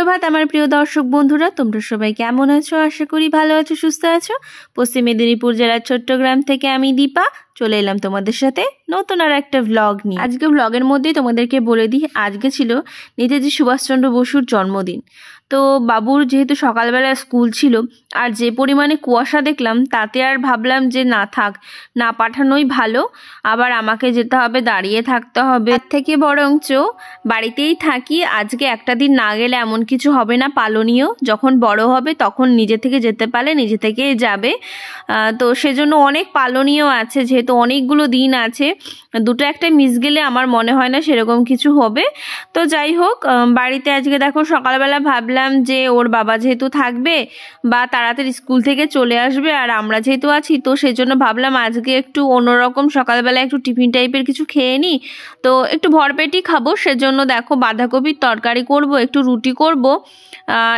সুপ্রভাত আমার প্রিয় দর্শক বন্ধুরা, তোমরা সবাই কেমন আছো? আশা করি ভালো আছো, সুস্থ আছো। পশ্চিম মেদিনীপুর জেলার চট্টগ্রাম থেকে আমি দীপা চলে এলাম তোমাদের সাথে নতুন আর একটা ভ্লগ নিয়ে। আজকে ভ্লগের মধ্যেই তোমাদেরকে বলে দিই, আজকে ছিল নেতাজি সুভাষচন্দ্র বসুর জন্মদিন। তো বাবুর যেহেতু সকালবেলা স্কুল ছিল, আর যে পরিমাণে কুয়াশা দেখলাম তাতে আর ভাবলাম যে না থাক, না পাঠানোই ভালো। আবার আমাকে যেতে হবে, দাঁড়িয়ে থাকতে হবে, তার থেকে বরঞ্চ বাড়িতেই থাকি। আজকে একটা দিন না গেলে এমন কিছু হবে না, পালনীয় যখন বড় হবে তখন নিজে থেকে যেতে পারলে নিজে থেকে যাবে। তো সেজন্য অনেক পালনীয় আছে, যেহেতু অনেকগুলো দিন আছে, দুটো একটা মিস গেলে আমার মনে হয় না সেরকম কিছু হবে। তো যাই হোক, বাড়িতে আজকে দেখো সকালবেলা ভাবলাম যে ওর বাবা যেহেতু থাকবে বা তাড়াতাড়ি স্কুল থেকে চলে আসবে আর আমরা যেহেতু আছি, তো সেজন্য ভাবলাম আজকে একটু অন্যরকম সকালবেলা একটু টিফিন টাইপের কিছু খেয়ে নিই। তো একটু ভরপেটই খাবো, সেজন্য দেখো বাঁধাকপির তরকারি করব, একটু রুটি করব,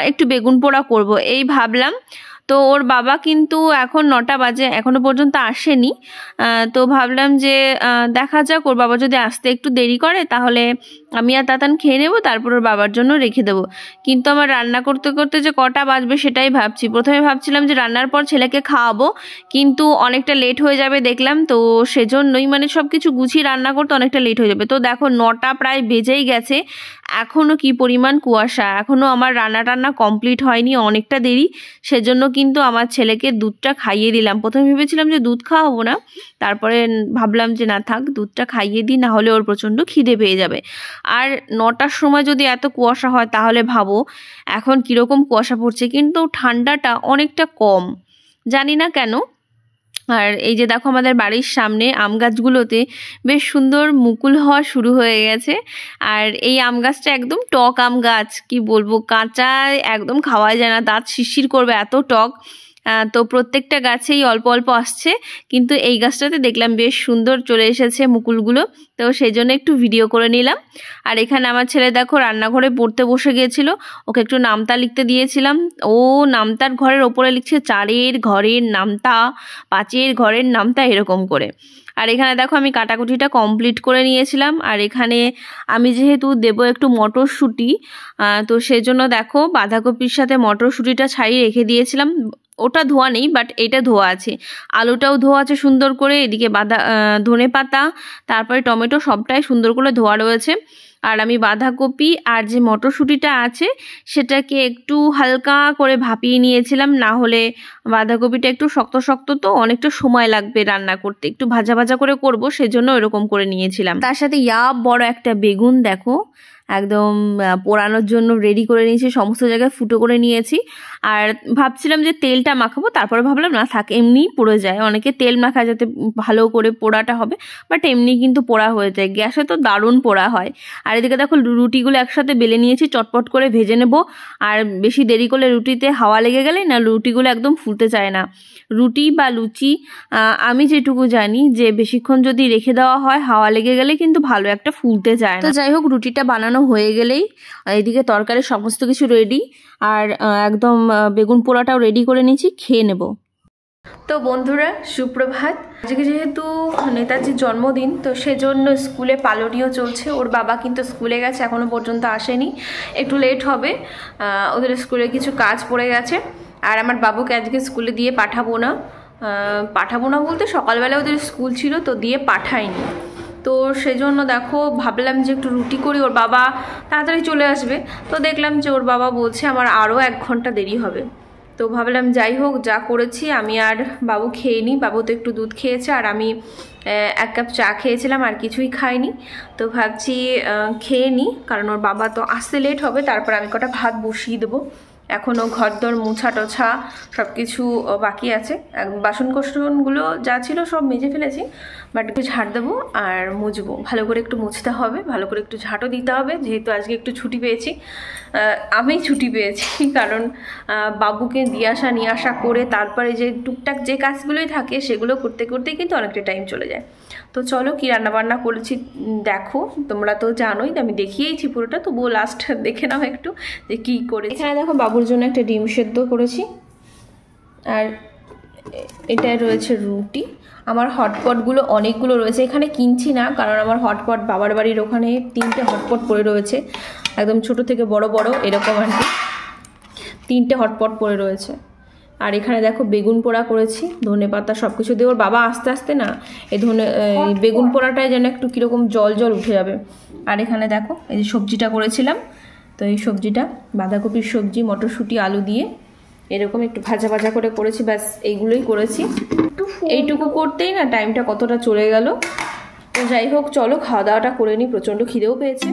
একটু বেগুন পোড়া করব এই ভাবলাম। তো ওর বাবা কিন্তু এখন 9টা বাজে, এখনো পর্যন্ত আসেনি। তো ভাবলাম যে দেখা যাক, ওর বাবা যদি আসতে একটু দেরি করে তাহলে আমি আর তাতান খেয়ে নেবো, তারপর ওর বাবার জন্য রেখে দেবো। কিন্তু আমার রান্না করতে করতে যে কটা বাজবে সেটাই ভাবছি। প্রথমে ভাবছিলাম যে রান্নার পর ছেলেকে খাওয়াবো, কিন্তু অনেকটা লেট হয়ে যাবে দেখলাম, তো সেজন্যই মানে সব কিছু গুছিয়ে রান্না করতে অনেকটা লেট হয়ে যাবে। তো দেখো 9টা প্রায় বেজেই গেছে, এখনও কি পরিমাণ কুয়াশা, এখনও আমার রান্না টান্না কমপ্লিট হয়নি, অনেকটা দেরি। সেজন্য কিন্তু আমার ছেলেকে দুধটা খাইয়ে দিলাম। প্রথমে ভেবেছিলাম যে দুধ খাওয়াবো না, তারপরে ভাবলাম যে না থাক, দুধটা খাইয়ে দিই, না হলে ওর প্রচণ্ড খিদে পেয়ে যাবে। আর 9টার সময় যদি এত কুয়াশা হয় তাহলে ভাবো এখন কীরকম কুয়াশা পড়ছে, কিন্তু ঠান্ডাটা অনেকটা কম, জানি না কেন। আর এই যে দেখো আমাদের বাড়ির সামনে আম গাছগুলোতে বেশ সুন্দর মুকুল হওয়া শুরু হয়ে গেছে। আর এই আম গাছটা একদম টক আম গাছ, কি বলবো, কাঁচা একদম খাওয়াই যায় না, দাঁত শিরশির করবে এত টক। তো প্রত্যেকটা গাছেই অল্প অল্প আসছে, কিন্তু এই গাছটাতে দেখলাম বেশ সুন্দর চলে এসেছে মুকুলগুলো, তো সেই জন্য একটু ভিডিও করে নিলাম। আর এখানে আমার ছেলে দেখো রান্নাঘরে পড়তে বসে গিয়েছিল, ওকে একটু নামতা লিখতে দিয়েছিলাম। ও নামতার ঘরের ওপরে লিখছে 4-এর ঘরের নামতা, 5-এর ঘরের নামতা, এরকম করে। আর এখানে দেখো আমি কাটাকুটিটা কমপ্লিট করে নিয়েছিলাম। আর এখানে আমি যেহেতু দেবো একটু মটরশুঁটি, তো সেজন্য দেখো বাঁধাকপির সাথে মটরশুঁটিটা ছাড়িয়ে রেখে দিয়েছিলাম। ওটা ধোয়া নেই, বাট এটা ধোয়া আছে, আলুটাও ধোয়া আছে সুন্দর করে, এদিকে ধনে পাতা, তারপরে টমেটো, সবটাই সুন্দর করে ধোয়া রয়েছে। আর আমি বাঁধাকপি আর যে মটরশুঁটিটা আছে সেটাকে একটু হালকা করে ভাপিয়ে নিয়েছিলাম, না হলে বাঁধাকপিটা একটু শক্ত শক্ত, তো অনেকটা সময় লাগবে রান্না করতে, একটু ভাজা ভাজা করে করব, সেজন্য এরকম করে নিয়েছিলাম। তার সাথে বড় একটা বেগুন দেখো একদম পোড়ানোর জন্য রেডি করে নিয়েছি, সমস্ত জায়গায় ফুটো করে নিয়েছি। আর ভাবছিলাম যে তেলটা মাখাবো, তারপরে ভাবলাম না থাক, এমনিই পুড়ে যায়, অনেকে তেল মাখা যাতে ভালো করে পোড়াটা হবে, বাট এমনি কিন্তু পোড়া হয়ে যায়, গ্যাসে তো দারুণ পোড়া হয়। আর এদিকে দেখো রুটিগুলো একসাথে বেলে নিয়েছি, চটপট করে ভেজে নেব। আর বেশি দেরি করলে রুটিতে হাওয়া লেগে গেলে না রুটিগুলো একদম ফুলতে চায় না। রুটি বা লুচি আমি যেটুকু জানি যে বেশিক্ষণ যদি রেখে দেওয়া হয় হাওয়া লেগে গেলে কিন্তু ভালো একটা ফুলতে চায় না। তো যাই হোক, রুটিটা বানানো হয়ে গেলেই এদিকে তরকারির সমস্ত কিছু রেডি, আর একদম বেগুন পোড়াটাও রেডি করে নিয়েছি, খেয়ে নেব। তো বন্ধুরা সুপ্রভাত। আজকে যেহেতু নেতাজির জন্মদিন, তো সেজন্য স্কুলে পালনীয় চলছে। ওর বাবা কিন্তু স্কুলে গেছে, এখনও পর্যন্ত আসেনি, একটু লেট হবে, ওদের স্কুলে কিছু কাজ পড়ে গেছে। আর আমার বাবুকে আজকে স্কুলে দিয়ে পাঠাবো না বলতে সকালবেলা ওদের স্কুল ছিল, তো দিয়ে পাঠাইনি। তো সেজন্য দেখো ভাবলাম যে একটু রুটি করি, ওর বাবা তাড়াতাড়ি চলে আসবে। তো দেখলাম যে ওর বাবা বলছে আমার আরও 1 ঘন্টা দেরি হবে। তো ভাবলাম যাই হোক, যা করেছি আমি আর বাবু খেয়ে নিই। বাবু তো একটু দুধ খেয়েছে, আর আমি 1 কাপ চা খেয়েছিলাম, আর কিছুই খাইনি। তো ভাবছি খেয়ে নিই, কারণ ওর বাবা তো আসতে লেট হবে, তারপর আমি কটা ভাত বসিয়ে দেবো। এখনও ঘরদোর মুছা টোছা সব কিছু বাকি আছে, বাসন কোসনগুলো যা ছিল সব মেজে ফেলেছি, বাট একটু ঝাড় দেবো আর মুছবো, ভালো করে একটু মুছতে হবে, ভালো করে একটু ঝাঁটও দিতে হবে, যেহেতু আজকে একটু ছুটি পেয়েছি। আমি ছুটি পেয়েছি কারণ বাবুকে নিয়ে আসা করে তারপরে যে টুকটাক যে কাজগুলোই থাকে সেগুলো করতে করতেই কিন্তু অনেকটা টাইম চলে যায়। তো চলো কি রান্নাবান্না করেছি দেখো, তোমরা তো জানোই, আমি দেখিয়েছি পুরোটা, তবুও লাস্ট দেখে নাও একটু যে কী করে। এখানে দেখো বাবুর জন্য একটা ডিম সেদ্ধ করেছি, আর এটা রয়েছে রুটি। আমার হটপটগুলো অনেকগুলো রয়েছে, এখানে কিনছি না কারণ আমার হটপট বাবার বাড়ির ওখানে 3টে হটপট পড়ে রয়েছে, একদম ছোট থেকে বড় বড় এরকম আর কি 3টে হটপট পড়ে রয়েছে। আর এখানে দেখো বেগুন পোড়া করেছি, ধনে পাতা সব কিছু দিয়ে। ওর বাবা আস্তে আস্তে না এই বেগুন পোড়াটায় যেন একটু কীরকম জল জল উঠে যাবে। আর এখানে দেখো এই যে সবজিটা করেছিলাম, তো এই সবজিটা বাঁধাকপির সবজি, মটরশুঁটি, আলু দিয়ে এরকম একটু ভাজা ভাজা করে করেছি, ব্যাস এইগুলোই করেছি। এইটুকু করতেই না টাইমটা কতটা চলে গেল। তো যাই হোক, চলো খাওয়া দাওয়াটা করে নিই, প্রচণ্ড খিদেও পেয়েছে।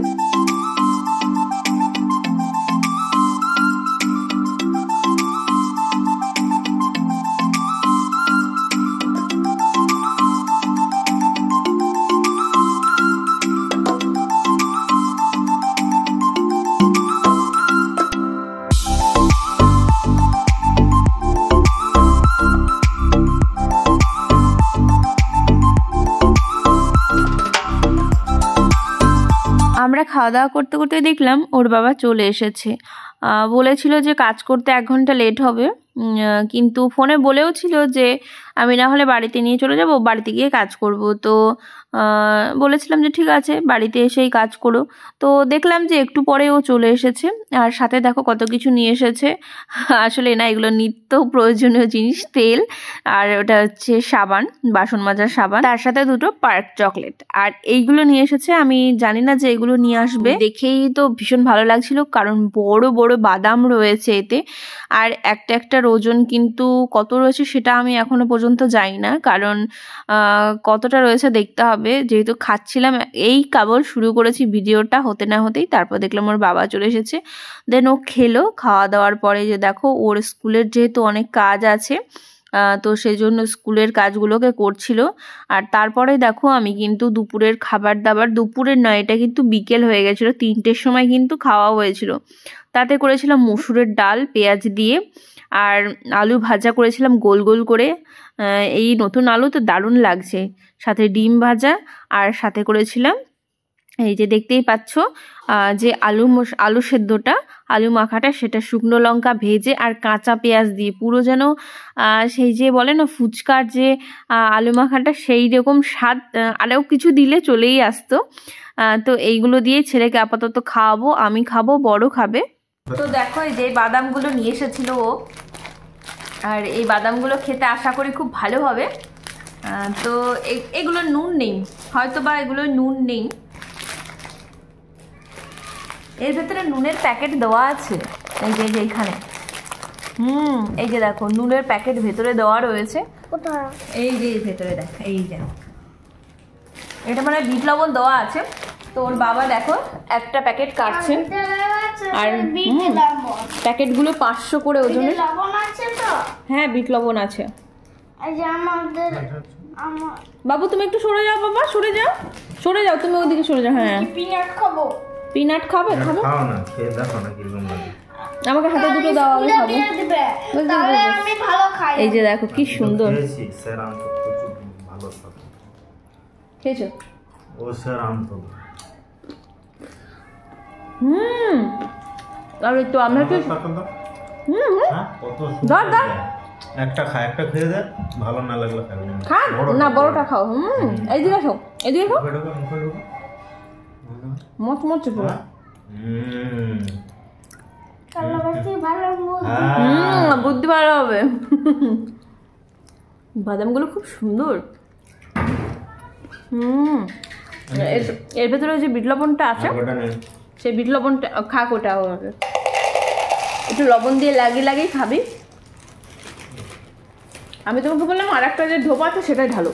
আমরা খাওয়া দাওয়া করতে করতে দেখলাম ওর বাবা চলে এসেছে। বলেছিল যে কাজ করতে 1 ঘন্টা লেট হবে, কিন্তু ফোনে বলেও ছিল যে আমি না হলে বাড়িতে নিয়ে চলে যাব, বাড়িতে গিয়ে কাজ করব। তো বলেছিলাম যে ঠিক আছে বাড়িতে এসেই কাজ করো। তো দেখলাম যে একটু পরে ও চলে এসেছে, আর সাথে দেখো কত কিছু নিয়ে এসেছে। আসলে না এগুলো নিত্য প্রয়োজনীয় জিনিস, তেল আর ওটা হচ্ছে সাবান, বাসন মাজার সাবান, তার সাথে 2টো পার্ক চকলেট। আর এইগুলো নিয়ে এসেছে, আমি জানি না যে এগুলো নিয়ে আসবে, দেখেই তো ভীষণ ভালো লাগছিল কারণ বড় বড় বাদাম রয়েছে এতে। আর একটার ওজন কিন্তু কত রয়েছে সেটা আমি এখনো পর্যন্ত জানি না, কারণ কতটা রয়েছে দেখতে হবে, যেহেতু খাচ্ছিলাম। এই কেবল শুরু করেছি ভিডিওটা, হতে না হতেই তারপর দেখলাম ওর বাবা চলে এসেছে। দেন ও খেলো। খাওয়া দাওয়ার পরে যে দেখো ওর স্কুলের যেহেতু অনেক কাজ আছে, তো সেই জন্য স্কুলের কাজগুলোকে করছিল। আর তারপরে দেখো আমি কিন্তু দুপুরের খাবার দাবার, দুপুরের নয় এটা কিন্তু বিকেল হয়ে গেছিলো, 3টের সময় কিন্তু খাওয়া হয়েছিল। তাতে করেছিলাম মসুরের ডাল পেঁয়াজ দিয়ে, আর আলু ভাজা করেছিলাম গোল গোল করে। এই নতুন আলু তো দারুণ লাগছে, সাথে ডিম ভাজা, আর সাথে করেছিলাম এই যে দেখতেই পাচ্ছ যে আলু সেদ্ধটা, আলু মাখাটা, সেটা শুকনো লঙ্কা ভেজে আর কাঁচা পেঁয়াজ দিয়ে, পুরো যেন সেই যে বলে না ফুচকার যে আলু মাখাটা সেই রকম স্বাদ, আরও কিছু দিলে চলেই আসতো। তো এইগুলো দিয়ে ছেলেকে আপাতত খাওয়াবো, আমি খাবো, বড় খাবে। তো দেখো এই যে বাদামগুলো নিয়ে এসেছিল ও, আর এই বাদামগুলো খেতে আশা করি খুব ভালো হবে। তো এগুলো নুন নেই, হয়তো বা এগুলো নুন নেই, এর ভেতরে নুনের প্যাকেট দেওয়া আছে, এই যে এইখানে। এই যে দেখো নুনের প্যাকেট ভেতরে দেওয়া রয়েছে, এই যে ভেতরে দেখো, এই যে এটা মানে বিট লবণ দেওয়া আছে। তো ওর বাবা দেখো একটা প্যাকেট কাটছে, আর প্যাকেটগুলো 500 করে ওজনের। হ্যাঁ বিট লবণ আছে। বাবু তুমি একটু সরে যাও, বাবা সরে যাও, সরে যাও, তুমি ওদিকে সরে যাও। হ্যাঁ পিনাট খাবো। পিনাট খাবে? খাবো না, খেয়ে দেখো না কিরকম লাগে। আমাকে হাতে দুটো দাও, আমি খাবো। তাহলে আমি ভালো খাই। এই যে দেখো কি সুন্দর। খেয়েছো? ও স্যার আমতো। আর একটু আমরা কি কত সুন্দর। একটা খা, একটা খেয়ে দে, ভালো না লাগলে খাবে না। খা না, বড়টা খাও। এইদিকে খাও, এইদিকে খাও। মচমচে পুরো। বুদ্ধি ভালো হবে। বাদামগুলো খুব সুন্দর। এর ভেতরে যে বিট লবণটা আছে, সেই বিট লবণটা খা, কোটা হবে একটু লবণ দিয়ে লাগিয়ে লাগিয়ে খাবি। আমি তোমাকে বললাম আর একটা যে ঢোপ আছে সেটাই ঢালো।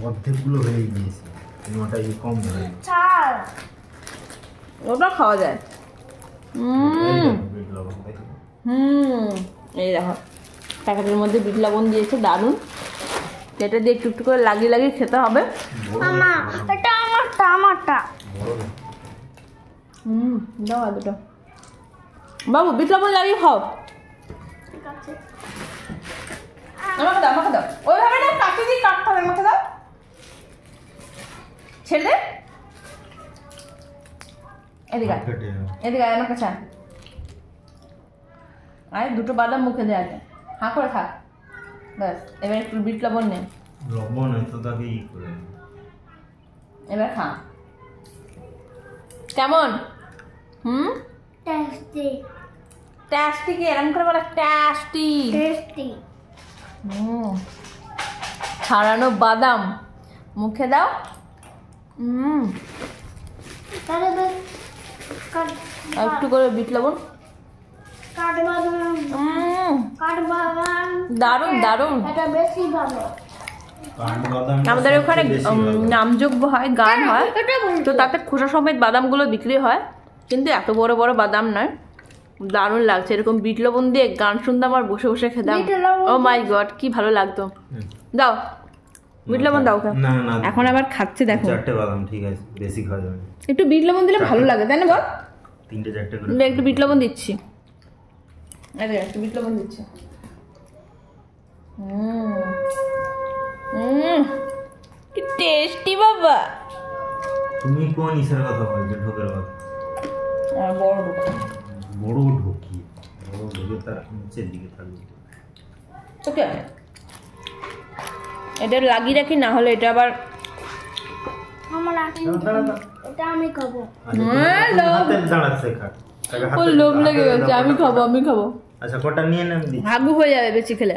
অর্ধেকগুলো হয়ে গিয়েছে, কম ওটা খাওয়া যায়। এই দেখো প্যাকেটের মধ্যে বিট লবণ দিয়েছে, দারুণ। এটা দিয়ে একটু একটু করে লাগিয়ে লাগিয়ে খেতে হবে। দাও আর দুটো। বাবু বিট লবণ লাগিয়ে খাও। আমাকে দাও, আমাকে দাও। ওইভাবে না, কাটি দিয়ে কাটতে হবে, আমাকে দাও। ছেড়ে এদিকে এদিকে আমার কাছে। আয় দুটো বাদাম মুখে দে আগে, হাঁ করে খা। ব্যাস, এবার একটু বিট লবণ নে। লবণ এত তাকে ই করে, এবার খা। কেমন? টেস্টি। টেস্টি কি এরকম করে বলে? টেস্টি। টেস্টি। ছাড়ানো বাদাম মুখে দাও। তাহলে বেশ আর একটু করে বিট লবণ। কাঠবাদাম দারুণ দারুণ। এটা বেশি ভালো। আমাদের ওখানে নামযজ্ঞ হয়, গান হয়, তো তাতে খোসা সমেত বাদামগুলো বিক্রি হয়, কিন্তু এত বড় বড় বাদাম নয়। দারুণ লাগছে, এরকম বিট লবণ দিয়ে গান শুনতাম আর বসে বসে খেতাম। ও মাই গড, কি ভালো লাগতো। দাও বিট লবণ দাও। না না, এখন আবার খাচ্ছে দেখো। 4টে বাদাম ঠিক আছে, বেশি খাওয়া যাবে না। একটু বিট লবণ দিলে ভালো লাগে, তাই না বল? 3টে 4টে করে একটু বিট লবণ দিচ্ছি, একটু বিট লবণ দিচ্ছি। কি টেস্টি বাবা। তুমি কোন ইসের কথা বলছো? ঢোকের কথা? বড় ঢোক। বড় ঢোকি, বড় ঢোকে তার নিচের দিকে থাকবে। ওকে, এটা লাগিয়ে রাখি, না হলে এটা আবার আমার এটা আমি খাবো। দাঁড়াচ্ছে খা, লোভ লেগে গেছে। আমি খাবো, আমি খাবো। আচ্ছা কটা নিয়ে নেন, হাগু হয়ে যাবে বেশি খেলে।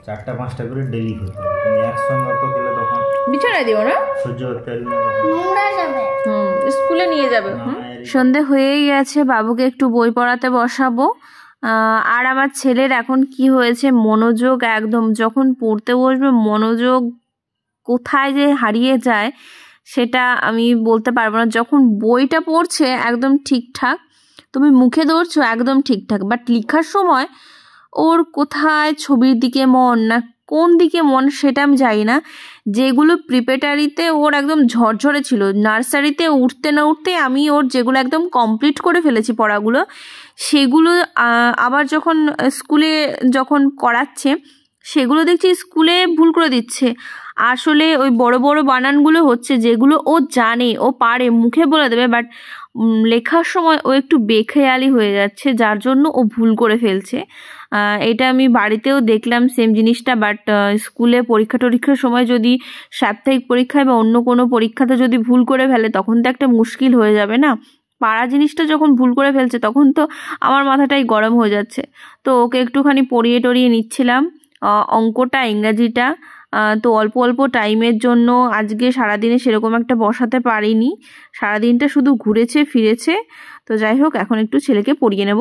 4টা 5টা করে ডেলি খেতে হবে, কিন্তু একসঙ্গে অত খেলে তখন বিছানায় দিও না, সহ্য করতে পারবি না তখন। নোংরা যাবে। স্কুলে নিয়ে যাবে। সন্ধে হয়েই গেছে, বাবুকে একটু বই পড়াতে বসাবো। আর আমার ছেলের এখন কি হয়েছে, মনোযোগ একদম, যখন পড়তে বসবে মনোযোগ কোথায় যে হারিয়ে যায় সেটা আমি বলতে পারবো না। যখন বইটা পড়ছে একদম ঠিকঠাক, তুমি মুখে ধরছো একদম ঠিকঠাক, বাট লেখার সময় ওর কোথায় ছবির দিকে মন না কোন দিকে মন সেটা আমি জানি না। যেগুলো প্রিপারেটরিতে ওর একদম ঝরঝরে ছিল, নার্সারিতে উঠতে না উঠতে আমি ওর যেগুলো একদম কমপ্লিট করে ফেলেছি পড়াগুলো, সেগুলো আবার যখন স্কুলে যখন করাচ্ছে সেগুলো দেখছি স্কুলে ভুল করে দিচ্ছে। আসলে ওই বড় বড় বানানগুলো হচ্ছে যেগুলো ও জানে, ও পারে, মুখে বলে দেবে, বাট লেখার সময় ও একটু বেখেয়ালি হয়ে যাচ্ছে, যার জন্য ও ভুল করে ফেলছে। এটা আমি বাড়িতেও দেখলাম সেম জিনিসটা, বাট স্কুলে পরীক্ষা টরীক্ষার সময় যদি সাপ্তাহিক পরীক্ষায় বা অন্য কোনো পরীক্ষাতে যদি ভুল করে ফেলে তখন তো একটা মুশকিল হয়ে যাবে না। পাড়া জিনিসটা যখন ভুল করে ফেলছে তখন তো আমার মাথাটাই গরম হয়ে যাচ্ছে। তো ওকে একটুখানি পড়িয়ে টরিয়ে নিচ্ছিলাম অঙ্কটা, ইংরাজিটা। তো অল্প অল্প টাইমের জন্য আজকে সারাদিনে সেরকম একটা বসাতে পারিনি, সারাদিনটা শুধু ঘুরেছে ফিরেছে। তো যাই হোক, এখন একটু ছেলেকে পড়িয়ে নেব।